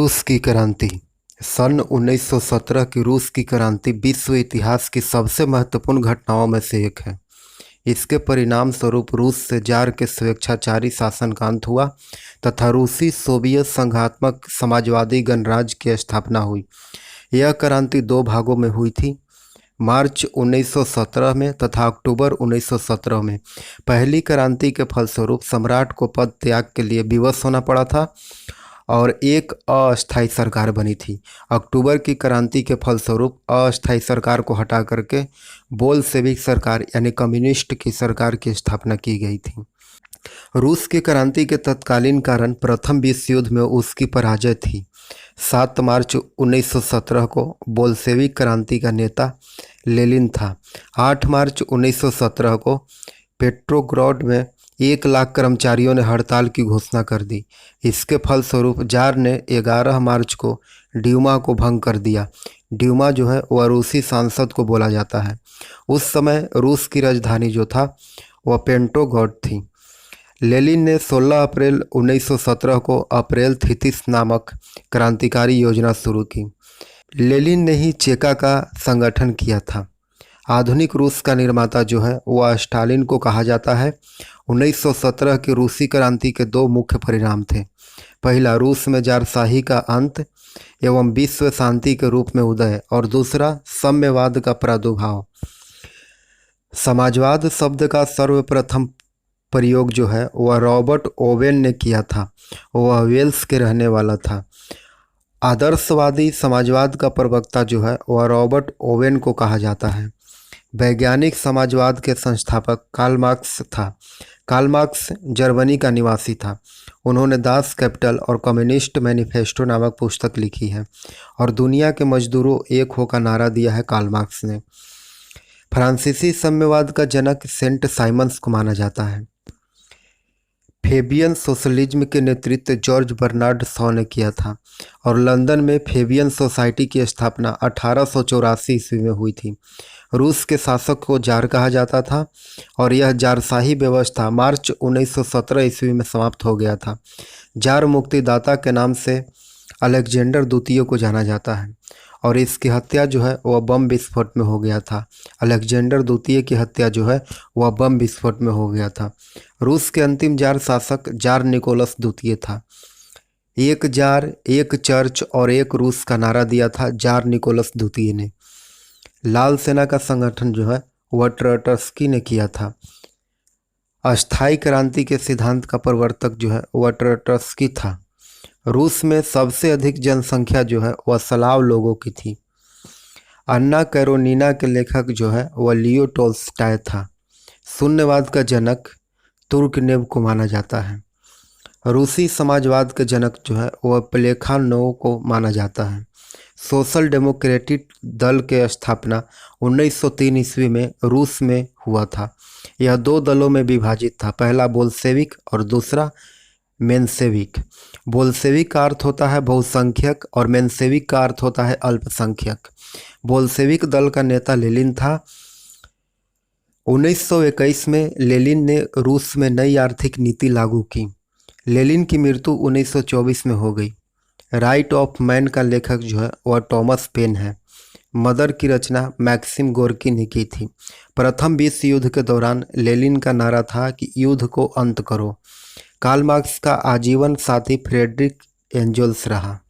रूस की क्रांति। सन 1917 की रूस की क्रांति विश्व इतिहास की सबसे महत्वपूर्ण घटनाओं में से एक है। इसके परिणाम स्वरूप रूस से जार के स्वेच्छाचारी शासन का अंत हुआ तथा रूसी सोवियत संघात्मक समाजवादी गणराज्य की स्थापना हुई। यह क्रांति दो भागों में हुई थी, मार्च 1917 में तथा अक्टूबर 1917 में। पहली क्रांति के फलस्वरूप सम्राट को पद त्याग के लिए विवश होना पड़ा था और एक अस्थायी सरकार बनी थी। अक्टूबर की क्रांति के फलस्वरूप अस्थायी सरकार को हटा करके बोल्शेविक सरकार यानी कम्युनिस्ट की सरकार की स्थापना की गई थी। रूस की क्रांति के तत्कालीन कारण प्रथम विश्व युद्ध में उसकी पराजय थी। 7 मार्च 1917 को बोल्शेविक क्रांति का नेता लेनिन था। 8 मार्च 1917 को पेट्रोग्राड में 1 लाख कर्मचारियों ने हड़ताल की घोषणा कर दी। इसके फलस्वरूप जार ने 11 मार्च को ड्यूमा को भंग कर दिया। ड्यूमा जो है वह रूसी संसद को बोला जाता है। उस समय रूस की राजधानी जो था वह पेट्रोग्राड थी। लेनिन ने 16 अप्रैल 1917 को अप्रैल थिथिस नामक क्रांतिकारी योजना शुरू की। लेनिन ने ही चेका का संगठन किया था। आधुनिक रूस का निर्माता जो है वह स्टालिन को कहा जाता है। 1917 की रूसी क्रांति के 2 मुख्य परिणाम थे। पहला, रूस में जारशाही का अंत एवं विश्व शांति के रूप में उदय, और दूसरा, साम्यवाद का प्रादुर्भाव। समाजवाद शब्द का सर्वप्रथम प्रयोग जो है वह रॉबर्ट ओवेन ने किया था। वह वेल्स के रहने वाला था। आदर्शवादी समाजवाद का प्रवक्ता जो है वह रॉबर्ट ओवेन को कहा जाता है। वैज्ञानिक समाजवाद के संस्थापक कार्ल मार्क्स था। कार्ल मार्क्स जर्मनी का निवासी था। उन्होंने दास कैपिटल और कम्युनिस्ट मैनिफेस्टो नामक पुस्तक लिखी है और दुनिया के मजदूरों एक हो का नारा दिया है कार्ल मार्क्स ने। फ्रांसीसी साम्यवाद का जनक सेंट साइमंस को माना जाता है। फेबियन सोशलिज्म के नेतृत्व जॉर्ज बर्नार्ड शॉ ने किया था और लंदन में फेबियन सोसाइटी की स्थापना 1884 ईस्वी में हुई थी। रूस के शासक को जार कहा जाता था और यह जारशाही व्यवस्था मार्च 1917 ईस्वी में समाप्त हो गया था। जार मुक्तिदाता के नाम से अलेक्जेंडर द्वितीय को जाना जाता है और इसकी हत्या जो है वह बम विस्फोट में हो गया था। अलेक्जेंडर द्वितीय की हत्या जो है वह बम विस्फोट में हो गया था। रूस के अंतिम जार शासक जार निकोलस द्वितीय था। एक जार, एक चर्च और एक रूस का नारा दिया था जार निकोलस द्वितीय ने। लाल सेना का संगठन जो है वह ट्रॉट्स्की ने किया था। अस्थायी क्रांति के सिद्धांत का प्रवर्तक जो है वह ट्रॉट्स्की था। रूस में सबसे अधिक जनसंख्या जो है वह स्लाव लोगों की थी। अन्ना कैरोनीना के लेखक जो है वह लियो टोल्स्टॉय था। शून्यवाद का जनक तुर्गेनेव को माना जाता है। रूसी समाजवाद के जनक जो है वह प्लेखानोव को माना जाता है। सोशल डेमोक्रेटिक दल के स्थापना 1903 ईस्वी में रूस में हुआ था। यह 2 दलों में विभाजित था, पहला बोल्शेविक और दूसरा मेंशेविक। बोल्शेविक का अर्थ होता है बहुसंख्यक और मेंशेविक का अर्थ होता है अल्पसंख्यक। बोल्शेविक दल का नेता लेनिन था। 1921 में लेनिन ने रूस में नई आर्थिक नीति लागू की। लेनिन की मृत्यु 1924 में हो गई। राइट ऑफ मैन का लेखक जो है वह टॉमस पेन है। मदर की रचना मैक्सिम गोर्की ने की थी। प्रथम विश्व युद्ध के दौरान लेनिन का नारा था कि युद्ध को अंत करो। कार्ल मार्क्स का आजीवन साथी फ्रेडरिक एंजल्स रहा।